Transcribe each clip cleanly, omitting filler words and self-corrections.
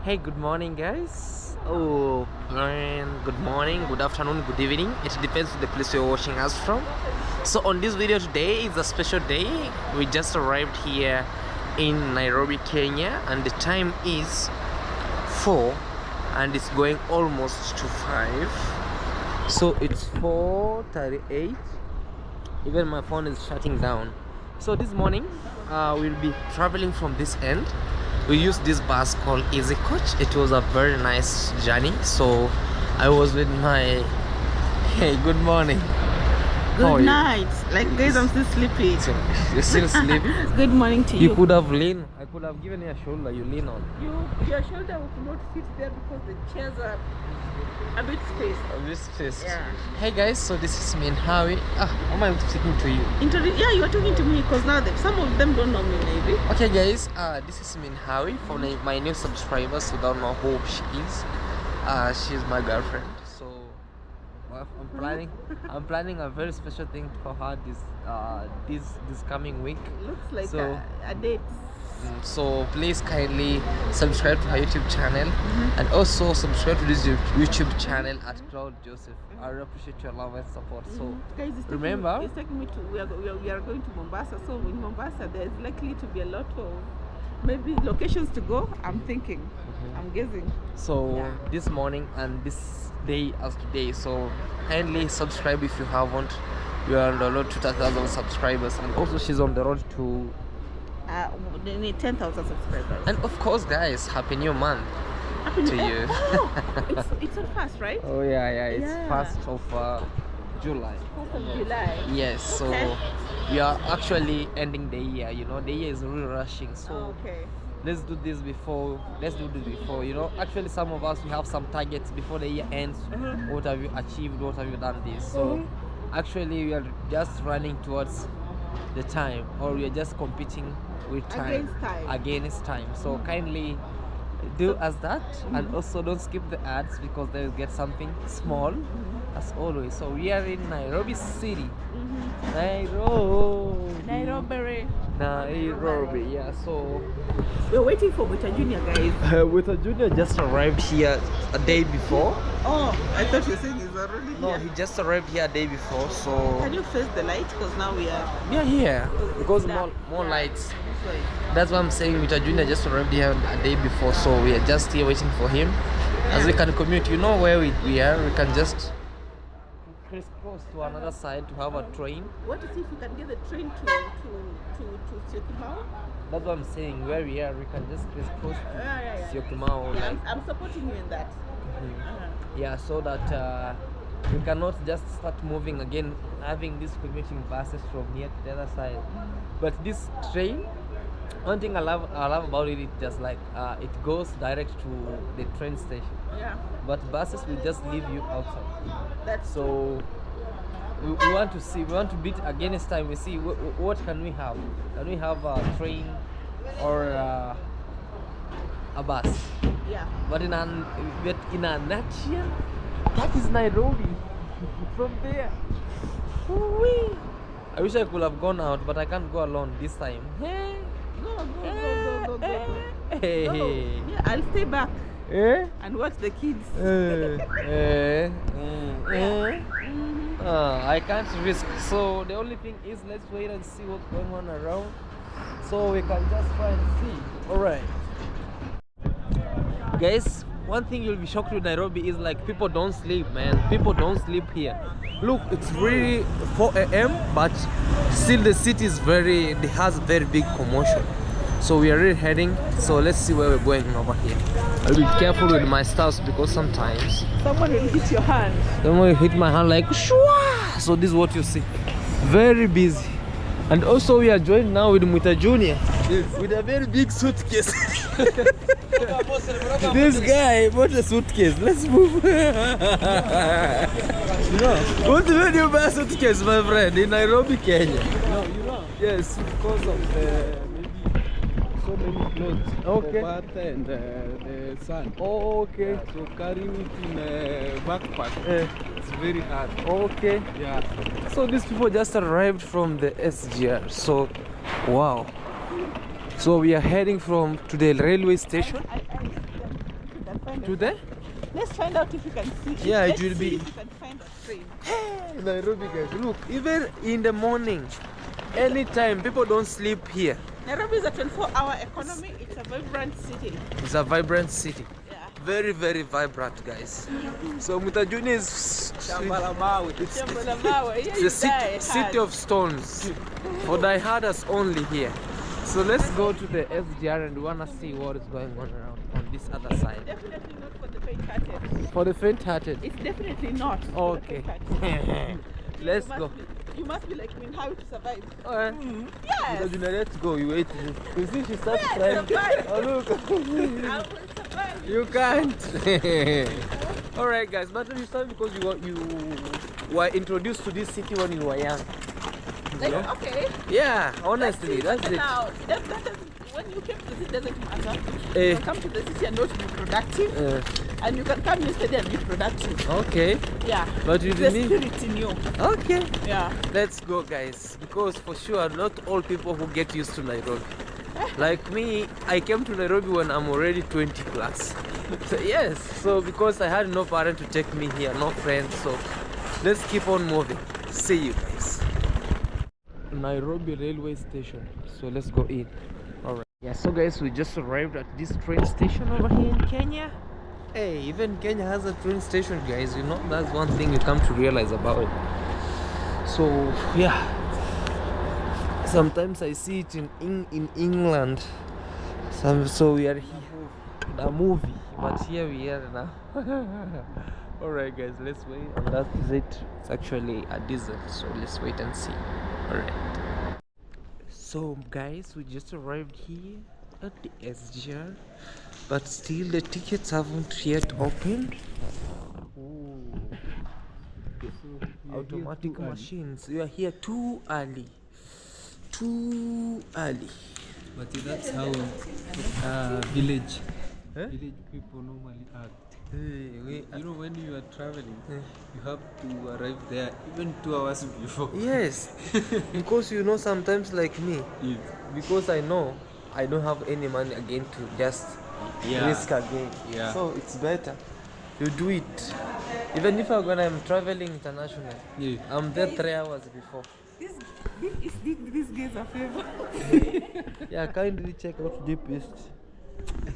Hey, good morning, guys. Oh, man, good morning, good afternoon, good evening. It depends on the place you're watching us from. So on this video today is a special day. We just arrived here in Nairobi, Kenya, and the time is 4 and it's going almost to 5. So it's 4:38. Even my phone is shutting down. So this morning we'll be traveling from this end. We used this bus called Easy Coach. It was a very nice journey. So I was with my good morning. Good night. Like, guys, I'm still sleepy. So, you're still sleepy? Good morning to you. You could have leaned. I could have given you a shoulder. You lean on. Your shoulder would not fit there because the chairs are a bit spaced. A bit spaced. Yeah. Hey guys, so this is me and Howie. How am I speaking to you? Yeah, you are talking to me because now some of them don't know me, maybe. Okay guys, this is me and Howie. For my new subscribers who don't know who she is, she's my girlfriend. So I'm planning a very special thing for her this coming week. Looks like so, a date. So please kindly subscribe to her YouTube channel, and also subscribe to this YouTube channel at Claude Joseph. I appreciate your love and support. So guys, remember, it's taking me to we are going to Mombasa. So in Mombasa there is likely to be a lot of maybe locations to go. I'm thinking, I'm guessing. So this morning and this day as today, so kindly subscribe if you haven't. We are on the road to 10,000 subscribers, and also she's on the road to 10,000 subscribers. And of course guys, happy new month to you. It's on fast, right? Oh yeah, it's 1st of July. 1st of July. Yes, okay. So we are actually ending the year. You know, the year is really rushing, so let's do this before, you know. Actually some of us, we have some targets before the year ends. What have you achieved, what have you done this? So actually we are just running towards the time, or we are just competing with time against time. So kindly do as that, and also don't skip the ads because they'll get something small as always. So we are in Nairobi City. Nairobi, yeah. So we're waiting for Wita Junior, guys. Wita Junior just arrived here a day before. Oh, I thought you were saying he's already here. No, he just arrived here a day before. So can you face the light? Because now we are here because more lights. That's what I'm saying. Wita Junior just arrived here a day before, so we are just here waiting for him. As we can commute, you know where we are. We can just crisscross to another side to have a train. What to see if we can get the train to Syokimau? That's what I'm saying. Where we are, we can just crisscross to Syokimau. Yeah, like, I'm supporting you in that. Yeah, so that we cannot just start moving again, having these commuting buses from here to the other side. But this train, one thing I love about it, just like it goes direct to the train station. Yeah. But buses will just leave you outside. That's so. We want to beat against time. We see what can we have. Can we have a train or a bus? Yeah. But in a nutshell, that is Nairobi. From there. I wish I could have gone out, but I can't go alone this time. Go. Hey. Yeah, I'll stay back and watch the kids. I can't risk. So the only thing is, let's wait and see what's going on around, so we can just try and see. Alright guys, one thing you'll be shocked with Nairobi is like people don't sleep, man. People don't sleep here. Look, it's really 4 a.m. but still the city is has very big commotion. So we are really heading, so let's see where we're going over here. I'll be careful with my stuff because sometimes someone will hit your hand. Someone will hit my hand like shwa. So this is what you see. Very busy. And also we are joined now with Wita Junior. Yes. With a very big suitcase. This guy bought a suitcase. Let's move. What made you buy a suitcase, my friend, in Nairobi, Kenya? No, you know. Yes, because of so many clothes. Okay. For bath and the sun. Oh, okay. Yeah, so carrying it in a backpack, it's very hard. Okay. Yeah. So these people just arrived from the SGR. So, wow. So we are heading to the railway station. To there? Let's find out if you can see. Yeah, it Let's will see be- if you can find a train. Nairobi, guys. Look, even in the morning, anytime, people don't sleep here. Nairobi is a 24-hour economy. It's a vibrant city. It's a vibrant city. Yeah. Very, very vibrant, guys. So Mutajuni is it's the city of stones for die harders only here. So let's go to the SGR and we wanna see what is going on around on this other side. Definitely not for the faint-hearted. For the faint-hearted. It's definitely not. Okay. Let's go. You must be like me, how to survive. Yes. Yes. Let's go. You wait. You see, she starts Yes, crying. survive. Oh look. I will survive. You can't. All right, guys. But you start because you were introduced to this city when you were young. Like, Yeah. okay. Yeah, honestly, that's it. Now, that doesn't, when you came to the city, doesn't matter. Eh. You can come to the city and not be productive. And you can come yesterday and be productive. Okay. Yeah. But you the didn't. spirit in you. Okay. Yeah. Let's go, guys. Because for sure, not all people who get used to Nairobi. Like me, I came to Nairobi when I'm already 20 plus. So yes. So because I had no parent to take me here, no friends. So let's keep on moving. See you guys. Nairobi railway station. So let's go in. Alright. Yeah, so guys, we just arrived at this train station over here in Kenya. Hey, even Kenya has a train station, guys. You know, that's one thing you come to realize about it. So yeah, sometimes I see it in England. So we are here in a movie, but here we are now. Alright guys, let's wait. And that is it. It's actually a diesel, so let's wait and see. Alright. So guys, we just arrived here at the SGR, but still the tickets haven't yet opened. Automatic machines. You are here too early. Too early. But that's how village people normally act. You know, when you are traveling, you have to arrive there even 2 hours before. Yes, because you know, sometimes like me, Yes. because I know I don't have any money again to just risk again. Yeah. So it's better you do it. Even if I'm traveling international, Yeah. I'm there 3 hours before. This gives a favor. Yeah, kindly check out Deep East.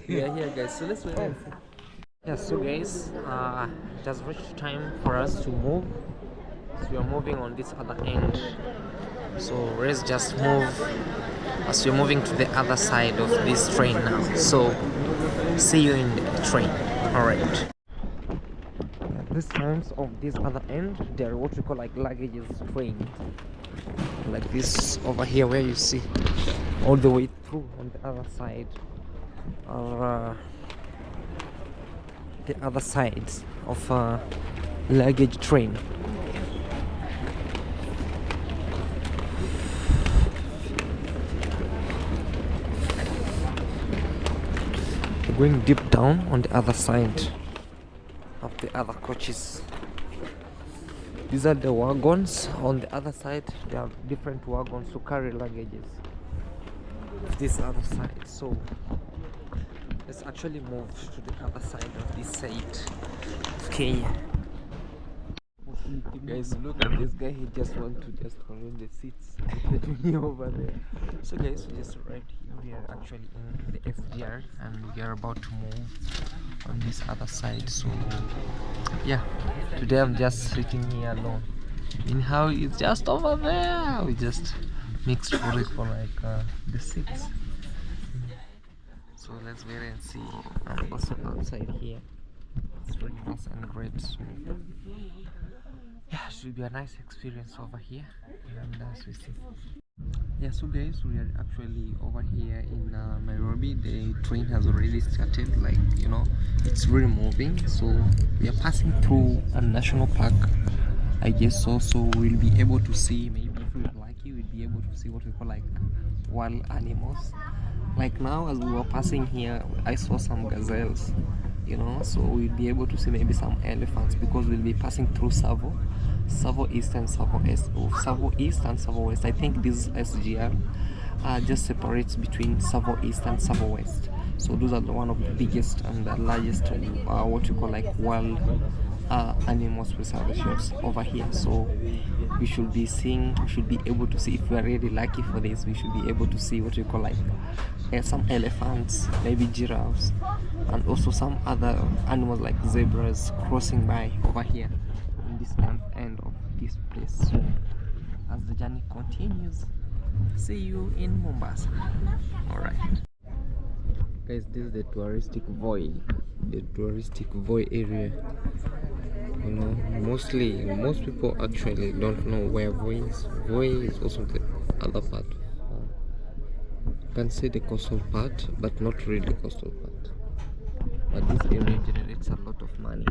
We are here, guys. So let's wait and see. Yeah, so guys, it has reached time for us to move. So we are moving on this other end. So let's just move as we're moving to the other side of this train now. So see you in the train. Alright. These times of this other end, they're what we call like luggages train. Like this over here where you see all the way through on the other side. Or the other sides of a luggage train. Going deep down on the other side of the other coaches. These are the wagons. On the other side there are different wagons to carry luggages. This other side. So let's actually move to the other side of this side of Kenya. Guys, look at this guy. He just wants to just control the seats over there. So guys, we just arrived here. We are actually in the SGR and we are about to move on this other side. So yeah, today I'm just sitting here alone. In how it's just over there. We just mixed for it for like the seats. So let's wait and see. I'm also outside here. It's very nice and great. So yeah, it should be a nice experience over here. And as we see. Yeah, so guys, we are actually over here in Nairobi. The train has already started, like, you know, it's really moving. So we are passing through a national park, I guess so. So we'll be able to see, maybe if we're lucky, we'll be able to see what we call like wild animals. Like now, as we were passing here, I saw some gazelles, you know. So we'll be able to see maybe some elephants because we'll be passing through Savo East and Savo East. Savo East and Savo West. I think this SGR just separates between Savo East and Savo West. So those are the one of the biggest and the largest what you call like wild animals reservations over here. So we should be able to see, if we are really lucky for this, we should be able to see what you call like some elephants, maybe giraffes, and also some other animals like zebras crossing by over here in this end of this place. So as the journey continues, see you in Mombasa. All right, guys, this is the touristic Voi area. You know, most people actually don't know where Voi is. Voi is also the other part. You can say the coastal part, but not really the coastal part. But this area generates a lot of money.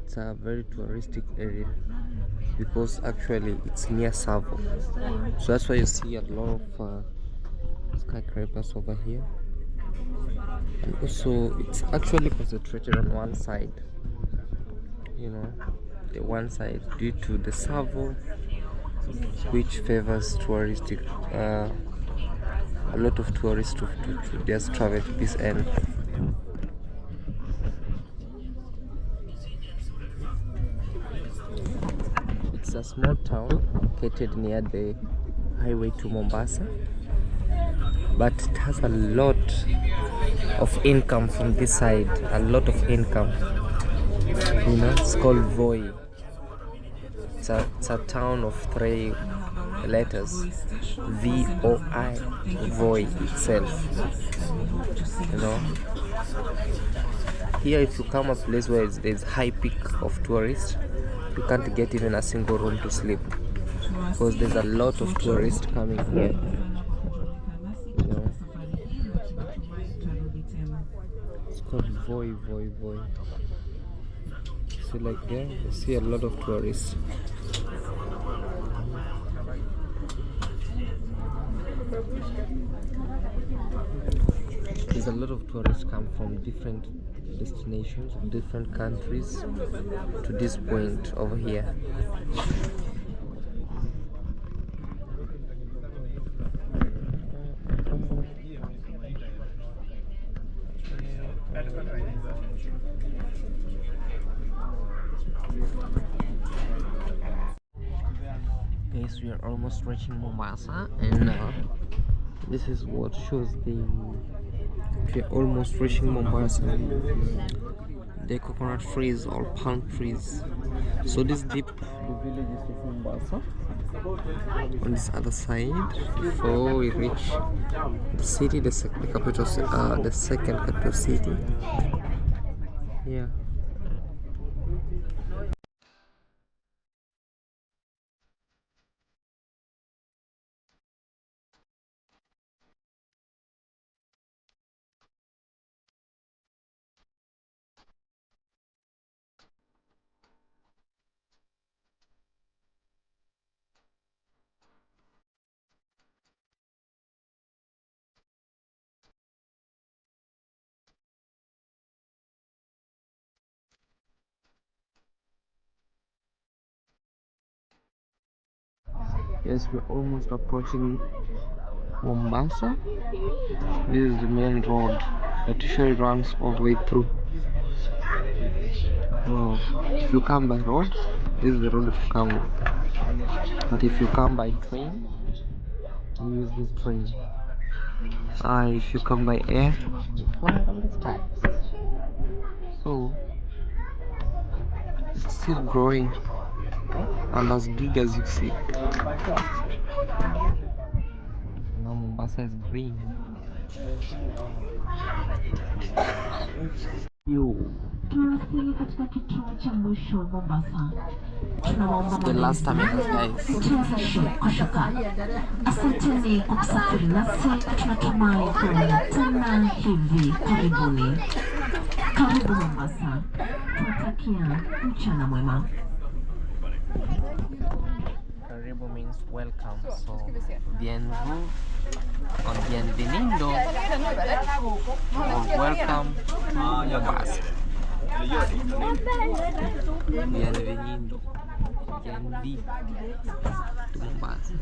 It's a very touristic area because actually it's near Savo. So that's why you see a lot of skyscrapers over here. And also it's actually concentrated on one side. You know, the one side due to the Savo, which favors touristic a lot of tourists to just travel to this end. It's a small town located near the highway to Mombasa, but it has a lot of income from this side, a lot of income. You know, it's called Voi. It's a town of 3 letters, VOI, Voi itself. You know, here if you come a place where there's high peak of tourists, you can't get even a single room to sleep because there's a lot of tourists coming here. You know, it's called Voi. See, like there, you see a lot of tourists. There's a lot of tourists come from different destinations, different countries to this point over here. Guys, we are almost reaching Mombasa, and this is what shows we are almost reaching Mombasa. The coconut trees or palm trees. So this the village is of Mombasa on this other side before we reach the city, the second capital city. Yeah. Yes, we're almost approaching Mombasa. This is the main road that usually runs all the way through. So if you come by road, this is the road to come. But if you come by train, you use this train. If you come by air, you fly on the sky. So it's still growing and as big as you see. Now Mombasa is green. Tunawasili katika kituo cha mwisho Mombasa. Tunawaomba The last terminus, guys. mtazamaji kutoka. Asanteni kwa kusafiri nasi, tunatumai kuona tena hivi karibuni. Karibu Mombasa. Tunatakia mchana mwema. Karibu means welcome, so bienvenue or bienvenido or welcome to Mombasa. Bienvenido, bienvi to Mombasa.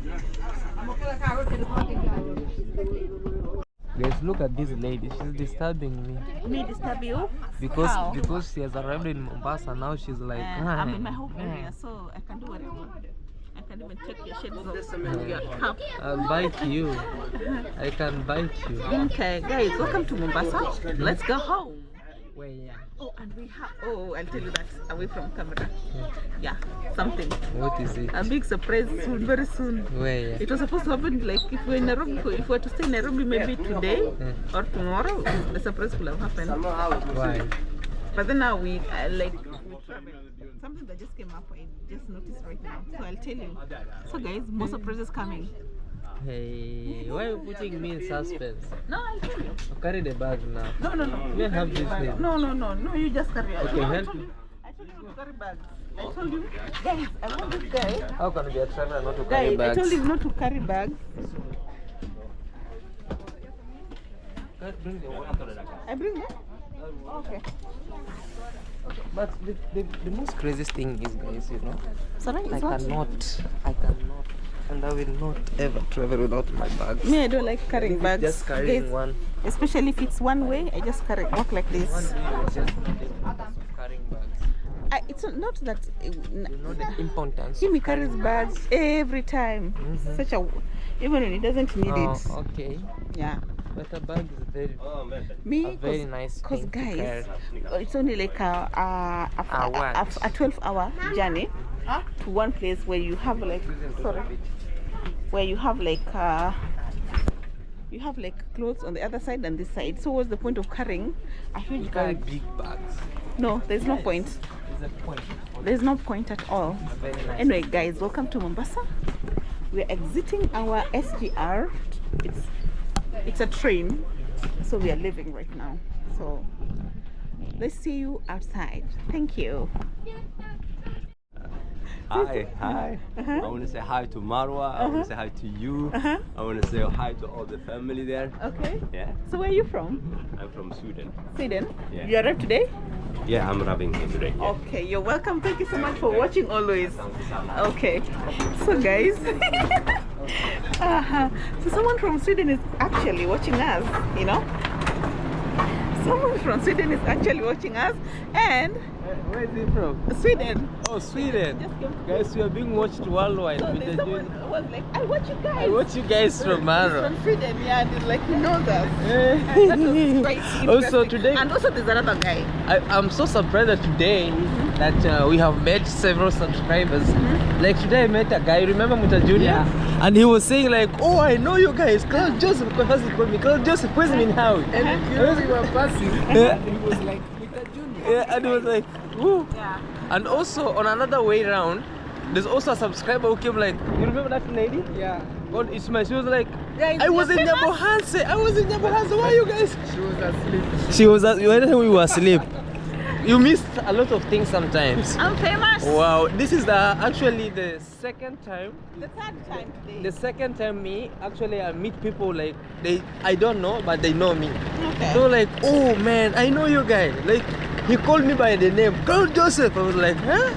Guys, look at this lady. She's disturbing me. Me disturb you? Because How? because she has arrived in Mombasa. Now she's like, I'm in my home area, so I can do whatever. I can even take your shades off and your cap. I'll bite you. I can bite you. Okay, guys, welcome to Mombasa. Let's go home. Where, yeah. Oh, and we have. Oh, I'll tell you that away from camera. Yeah, something. What is it? A big surprise soon, very soon. Where, yeah. It was supposed to happen like if we're in Nairobi, if we were to stay in Nairobi maybe today or tomorrow, the surprise will have happened. Why? But then now we like something that just came up. I just noticed right now, so I'll tell you. So guys, more surprises coming. Hey, why are you putting me in suspense? No, I'll tell you. Carry the bag now. No. You have this thing. No. You just carry it. Okay, No, help me. I told you to carry bags. I told you, guys. I want this guy. How can you be a traveler not to carry Guys, bags? I told him not to carry bags. Bring the water. I bring that. Okay. But the most craziest thing is, guys, you know, Sorry, I cannot, and I will not ever travel without my bags. Me, I don't like carrying bags. Just carrying Guys, one. especially if it's one way, I just walk like this. Just carrying bags. It's not that. You know the importance. He of carries bags every time. Such a even when he doesn't need it. Okay. Yeah. But a bag is Me, very nice cause thing to guys, carry. it's only like a 12-hour journey to one place where you have like where you have like clothes on the other side and this side. So what's the point of carrying a huge Carry bag? big bags. No, there's no point. There's a point. There's no point at all. Very nice. Anyway, guys, welcome to Mombasa. We're exiting our SGR. It's a train, so we are leaving right now. So let's see you outside. Thank you. Hi. I want to say hi to Marwa. I want to say hi to you. I want to say hi to all the family there. Okay. Yeah, So where are you from? I'm from Sweden. Sweden. Yeah. You arrived today? Yeah, I'm arriving here today. Yeah. Okay, you're welcome. Thank you so much for watching always. Okay. So guys, so someone from Sweden is actually watching us, you know? Someone from Sweden is actually watching us, and Where is he from? Sweden. Oh, Sweden. Just came to- Guys, we are being watched worldwide. So with there's the someone who was like, I watch you guys. I watch you guys from He's Maro. from Sweden, yeah, and he's like, he knows us. And that was quite Also interesting. today, And also there's another guy. I'm so surprised that today that we have met several subscribers. Like today I met a guy, remember Muta Junior? And he was saying like, oh, I know you guys, Claude Joseph, because first he called me Claude Joseph, where's me now? And you know, we were passing, and he was like, Mr. Junior. Yeah, and he was like, woo. Yeah. And also on another way round, there's also a subscriber who came like, you remember that lady? Yeah, God, it's my, she was like, Yeah, I was in famous. Nyabohanse, I was in Nyabohanse, why are you guys? she was asleep. She was, when we were asleep. You missed a lot of things sometimes. I'm famous. Wow, this is actually the second time. The third time today. The second time I meet people like I don't know, but they know me. Okay. So like, oh man, I know you guys. Like he called me by the name, Claude Joseph. I was like, huh?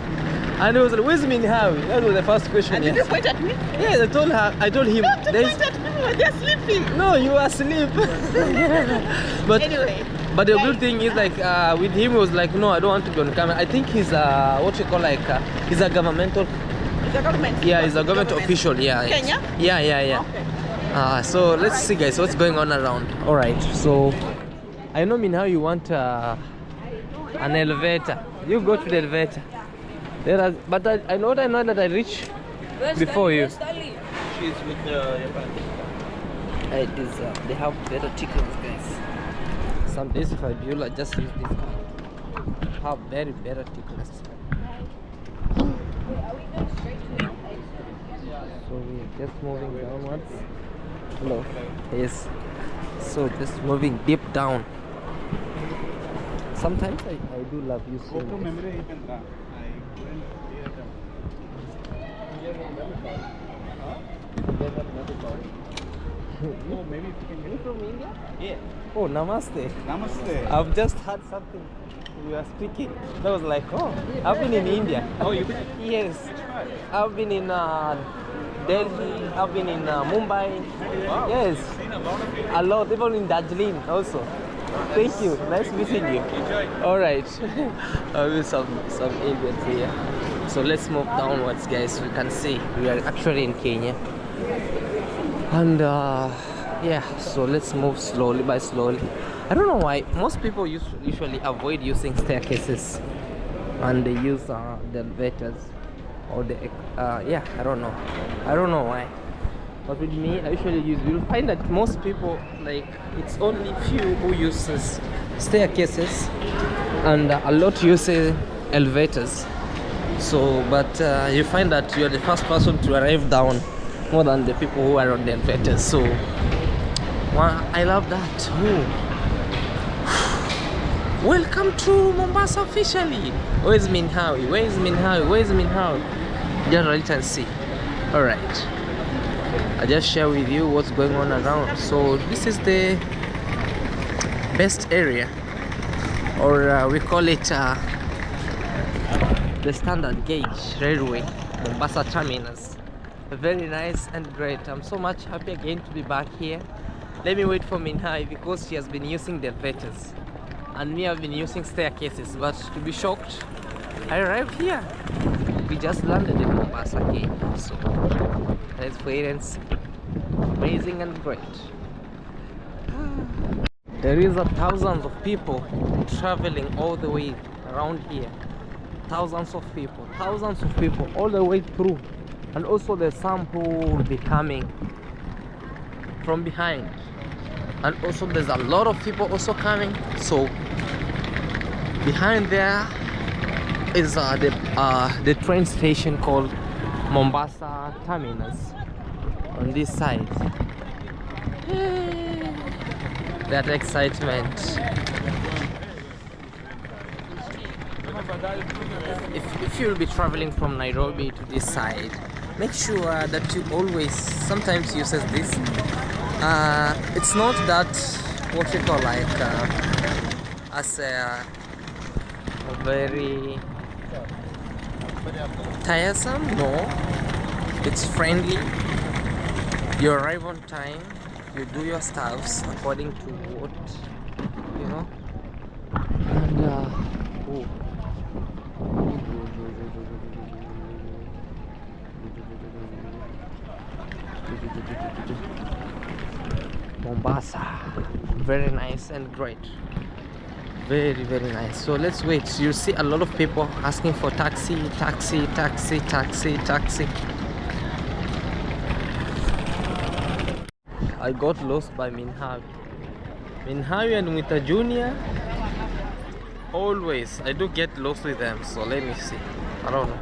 And he was like, where's Minhawi? That was the first question. And he did you asked. point at me? Yes, I told him. Don't there's- point at me when they're sleeping. No, you were asleep. But Anyway. but the guys, good thing is like with him he was like, no, I don't want to be on camera. I think he's what you call like he's a governmental. It's a government. Yeah, he's a government official. Yeah. Kenya? Yeah. Okay. So let's see, guys, what's going on around. All right. So I know now you want an elevator. You go to the elevator. But I know that I reach before you. She's with Japan. They have better chickens, guys. Some days if I build, I just use this one. Have very better chickens. So we are just moving downwards. Hello. Yes. So just moving deep down. Sometimes I do love you so much. Oh, maybe if you can You from India? Yeah. Oh, namaste. Namaste. I've just heard something. We were speaking. That was like, oh, I've been in India. Oh, you've been? Yes. I've been in Delhi. I've been in Mumbai. Wow. Yes. A lot, even in Darjeeling also. Thank you. Nice meeting you. All right. With some Indians here. So let's move downwards, guys. We can see we are actually in Kenya. And yeah, so let's move slowly by slowly. I don't know why most people usually avoid using staircases, and they use the elevators or the yeah, I don't know why. But with me, I usually use. You'll find that most people, like, it's only few who uses staircases, and a lot use elevators. So, but you find that you are the first person to arrive down more than the people who are on the elevators. So, well, I love that. Ooh. Welcome to Mombasa officially. Where is Minhawi? Where is Minhawi? Where is Minhawi? Just wait and see. All right. I just share with you what's going on around. So this is the best area, or we call it the standard gauge railway, Mombasa terminus. Very nice and great. I'm so much happy again to be back here. Let me wait for Minhai because she has been using the elevators and me have been using staircases, but to be shocked, I arrived here. We just landed in Mombasa again, so let's wait and see. Amazing and great. There is thousands of people traveling all the way around here. Thousands of people all the way through, and also there's some who will be coming from behind, and also there's a lot of people also coming. So behind there is the train station called Mombasa terminus. On this side, that excitement. If you'll be traveling from Nairobi to this side, make sure that you always sometimes uses this. It's not that what you call like as a very tiresome. No, it's friendly. You arrive on time, you do your stuffs according to what you know, and oh. Mombasa, very nice and great, very nice. So let's wait. You see a lot of people asking for taxi. I got lost by Minhawi and Mwita Junior. Always I do get lost with them. So let me see. I don't know.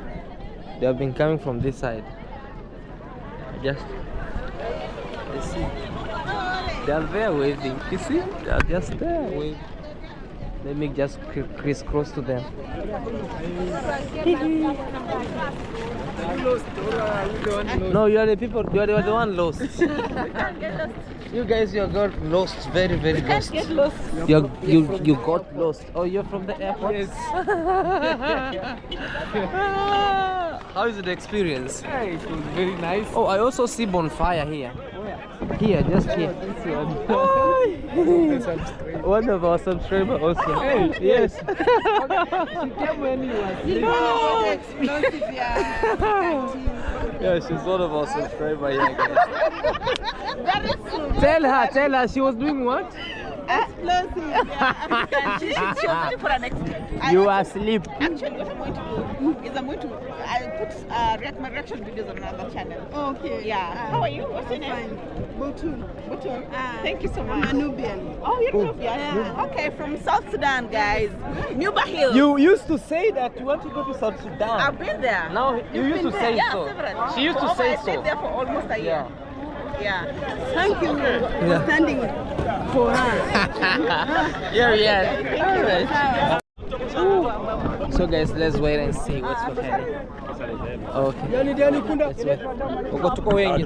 They have been coming from this side. Let's see. They are there waving. You see? They are just there waving. Let me just crisscross to them. No, you are the people. You are the one lost. You guys, you got lost. Very lost. Get lost. You got lost. Oh, you're from the airport. Yes. How is the experience? Yeah, it was very nice. Oh, I also see bonfire here. Here, just here. One of our subscribers also. Hey, yes. She came when you were sleeping. Explosive, Yeah, she's one of our subscribers here, guys. Very soon. Tell her she was doing what? Explosive, yeah. She was looking for an explosive. You are asleep. Actually, what I'm going to do is I'll put my reaction videos on another channel. Okay. Yeah. How are you? What's your name? Fine. Butun. Thank you so much. I'm a Nubian. Oh, you're Nubian? Yeah. Okay, from South Sudan, guys. Nuba Hills. You used to say that you want to go to South Sudan. I've been there. Now you used to say Yeah, so. several. She used to say I stayed there so. for almost a year. Yeah. Thank you for standing for her. Yeah. Alright. So guys, let's wait and see what's happening. Okay. Let's wait. Tuko wengi.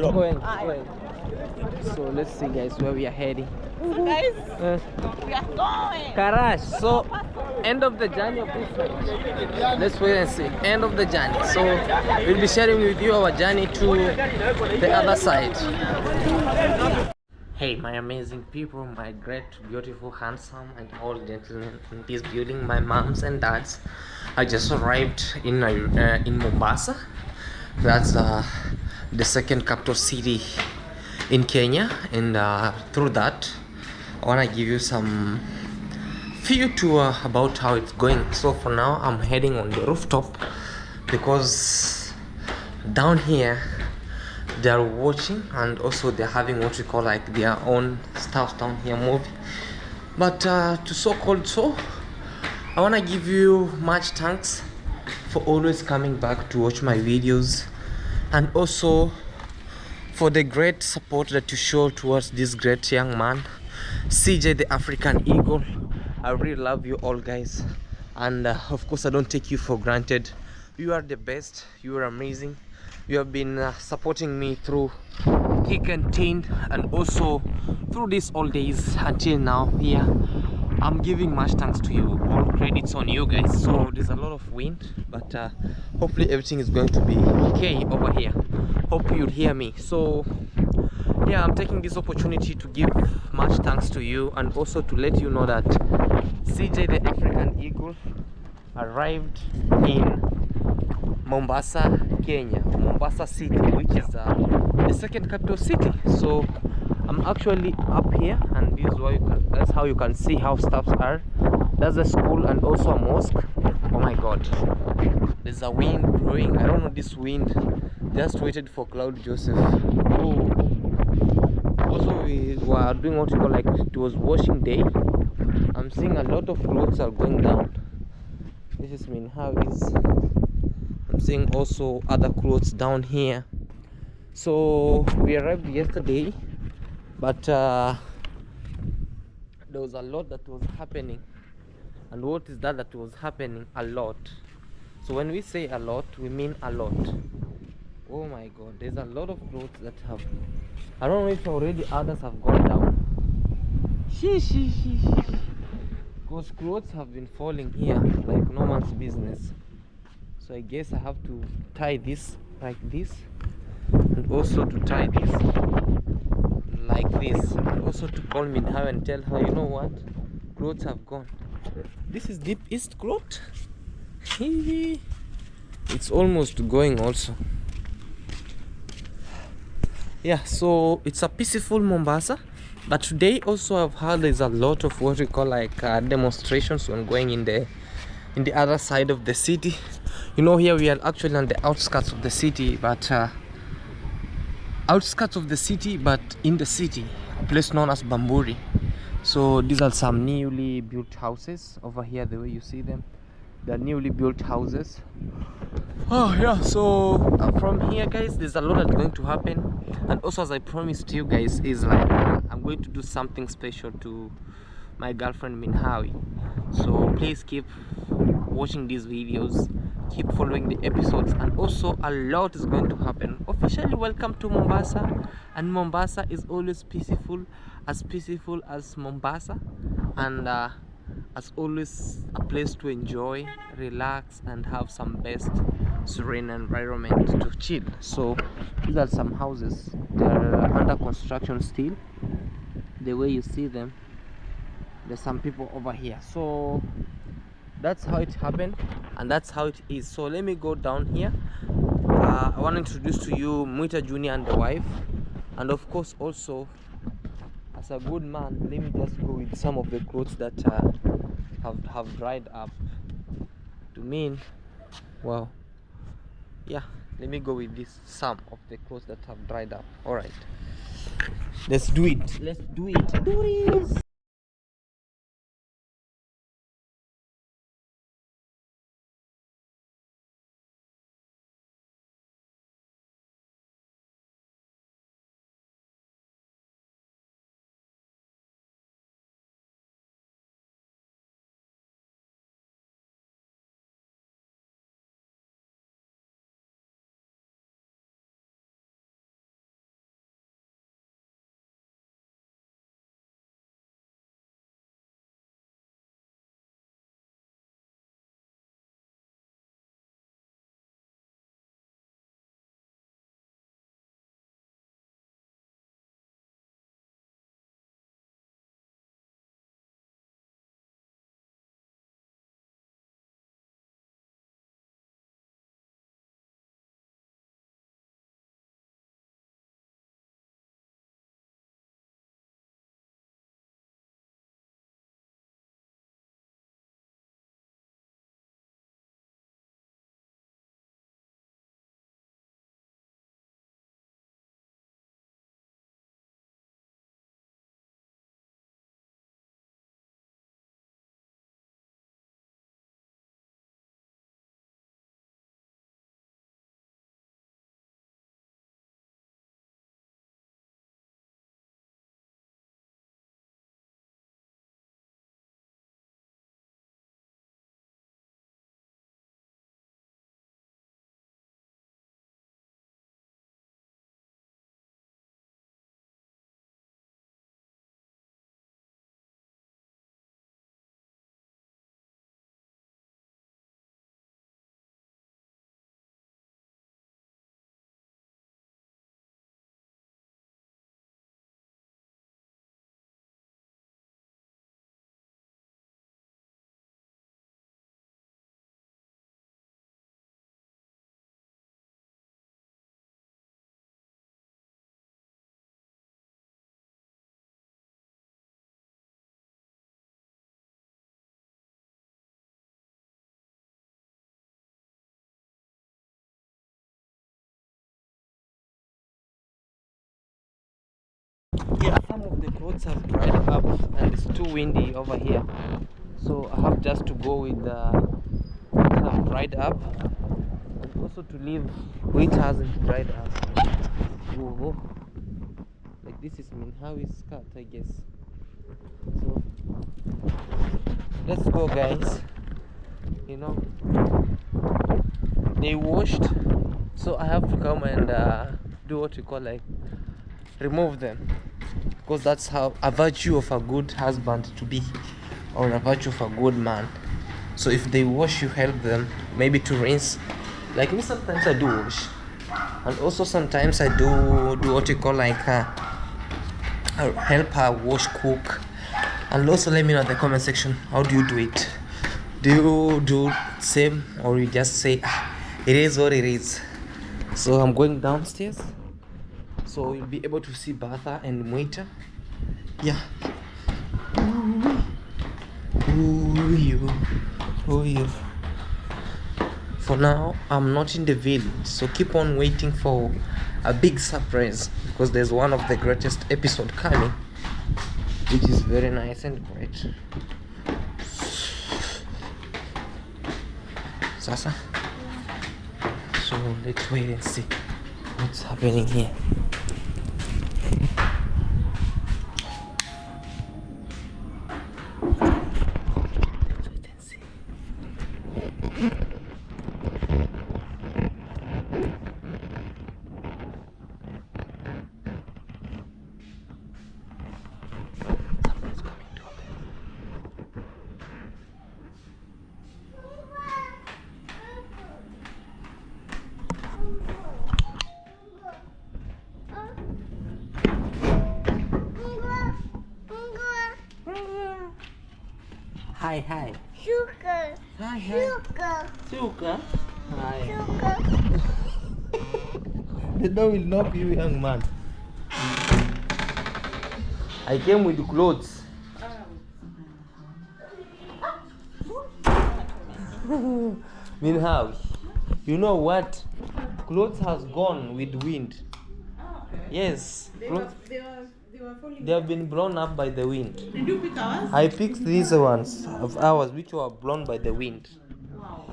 So let's see, guys, where we are heading. So guys, we are going. Karash. So end of the journey of this side. Let's wait and see. End of the journey. So we'll be sharing with you our journey to the other side. Hey, my amazing people, my great, beautiful, handsome, and all gentlemen in this building, my moms and dads. I just arrived in Mombasa. That's the second capital city in Kenya, and through that, I wanna give you some few tour about how it's going. So for now, I'm heading on the rooftop because down here they are watching, and also they're having what we call like their own stuff down here movie. But to so-called, so I want to give you much thanks for always coming back to watch my videos, and also for the great support that you show towards this great young man, CJ the African Eagle. I really love you all, guys, and of course I don't take you for granted. You are the best, you are amazing. You have been supporting me through thick and thin, and also through these all days until now. Yeah, I'm giving much thanks to you. All credits on you guys. So there's a lot of wind, but hopefully everything is going to be okay over here. Hope you'd hear me. So yeah, I'm taking this opportunity to give much thanks to you, and also to let you know that CJ the African Eagle arrived in Mombasa, Kenya, Mombasa city, which is the second capital city. So I'm actually up here, and this is why that's how you can see how stuffs are. That's a school and also a mosque. Oh my god, there's a wind blowing. I don't know, this wind just waited for Claude Joseph. Oh, also we were doing what we call like, it was washing day. I'm seeing a lot of clothes are going down. This is Minhawi's. I'm seeing also other clothes down here. So we arrived yesterday, but there was a lot that was happening. And what is that was happening? A lot. So when we say a lot, we mean a lot. Oh my god, there's a lot of clothes that have, I don't know if already others have gone down. Because clothes have been falling here like no man's business. So I guess I have to tie this like this, and also to tie this like this, and also to call me now and tell her, you know what, clothes have gone. This is Deep East cloth. It's almost going also. Yeah, so it's a peaceful Mombasa, but today also I've heard there's a lot of what we call like demonstrations when going in the other side of the city. You know, here we are actually on the outskirts of the city, but in the city, a place known as Bamburi. So these are some newly built houses over here, the way you see them. They're newly built houses. Oh yeah, so from here, guys, there's a lot that's going to happen. And also, as I promised you guys, is like I'm going to do something special to my girlfriend Minhawi. So please keep watching these videos, keep following the episodes, and also a lot is going to happen. Officially welcome to Mombasa, and Mombasa is always peaceful as Mombasa, and as always a place to enjoy, relax, and have some best serene environment to chill. So these are some houses. They are under construction still, the way you see them. There's some people over here. So that's how it happened, and that's how it is. So let me go down here. I want to introduce to you Mwita Junior and the wife, and of course also, as a good man, let me just go with some of the clothes that have dried up. To mean, wow, yeah, let me go with this, some of the clothes that have dried up. All right, let's do it. Do this. Yeah, some of the clothes have dried up and it's too windy over here, so I have just to go with the what have dried up and also to leave which hasn't dried up. Whoa. Like this is Minhawi's skirt, I guess. So let's go, guys. You know, they washed, so I have to come and do what we call like remove them, because that's how a virtue of a good husband to be, or a virtue of a good man. So if they wash, you help them maybe to rinse. Like me, sometimes I do wash, and also sometimes I do what you call like help her wash, cook. And also let me know in the comment section, how do you do it? Do you do same, or you just say it is what it is? So I'm going downstairs, so you'll be able to see Bertha and Mwita. Yeah. Ooh, you. For now, I'm not in the village, so keep on waiting for a big surprise, because there's one of the greatest episode coming, which is very nice and great. Sasa. So let's wait and see what's happening here. Let's wait and see. Someone's coming to open. Hi. Sugar. Hi. Sugar. Sugar. Hi. Sugar. The door will knock you, young man. I came with clothes. Minhawi, you know what? Clothes has gone with wind. Yes. They have been blown up by the wind. Did you pick ours? I picked these ones of ours which were blown by the wind. Wow.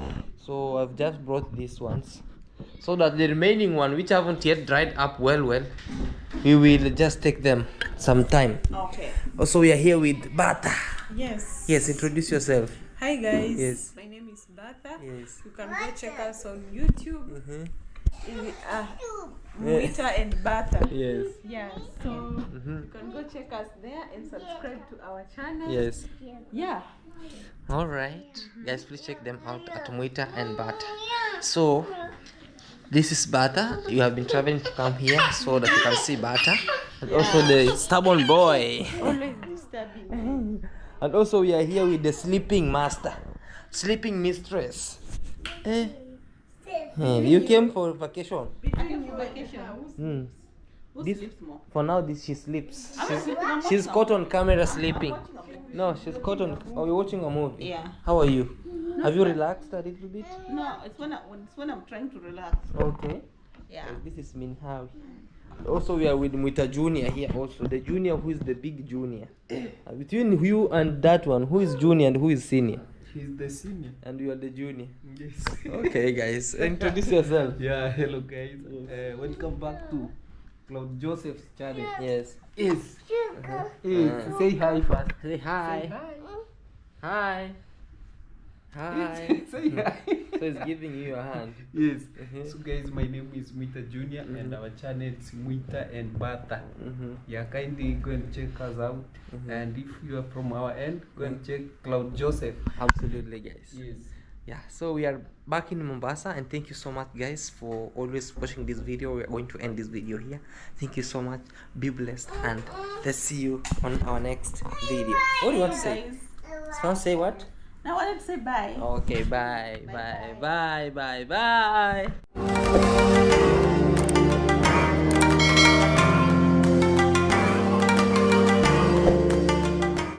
So I've just brought these ones, so that the remaining one which haven't yet dried up well, we will just take them some time. Okay. Also, we are here with Bertha. Yes. Yes, introduce yourself. Hi guys. Yes. My name is Bertha. Yes. You can go check us on YouTube. We are Mwita and Bertha. Yes. Yeah. So you can go check us there and subscribe to our channel. Yes. Yeah. All right, guys, please check them out at Mwita and Bertha. So this is Bertha. You have been traveling to come here so that you can see Bertha, and also the stubborn boy. Always disturbing. And also we are here with the sleeping master, sleeping mistress. You came for vacation. Between you vacation. Who This, sleeps more? for now, she sleeps. She's caught on camera sleeping. No, she's caught on. Oh, you're watching a movie. Yeah. How are you? Have you relaxed a little bit? No, it's when I'm trying to relax. Okay. Yeah. This is Minhawi. Also, we are with Mwita Junior here. Also, the junior who is the big junior. Between you and that one, who is junior and who is senior? He's the senior. And you are the junior. Yes. Okay, guys, introduce yourself. Yeah, hello guys. Welcome back to Claude Joseph's channel. Yes. Yes. Say hi first. Say hi. Say Hi. Hi. Say hi. So it's giving you a hand. Yes. So guys, my name is Mwita Junior and our channel is Mwita and Bertha. Yeah, kindly go and check us out. And if you are from our end, go and check Claude Joseph. Absolutely, guys. Yes. Yeah, so we are back in Mombasa, and thank you so much, guys, for always watching this video. We are going to end this video here. Thank you so much. Be blessed, and let's see you on our next video. What do you want to say? Someone say what? Now I wanted to say bye. Okay, bye. Bye.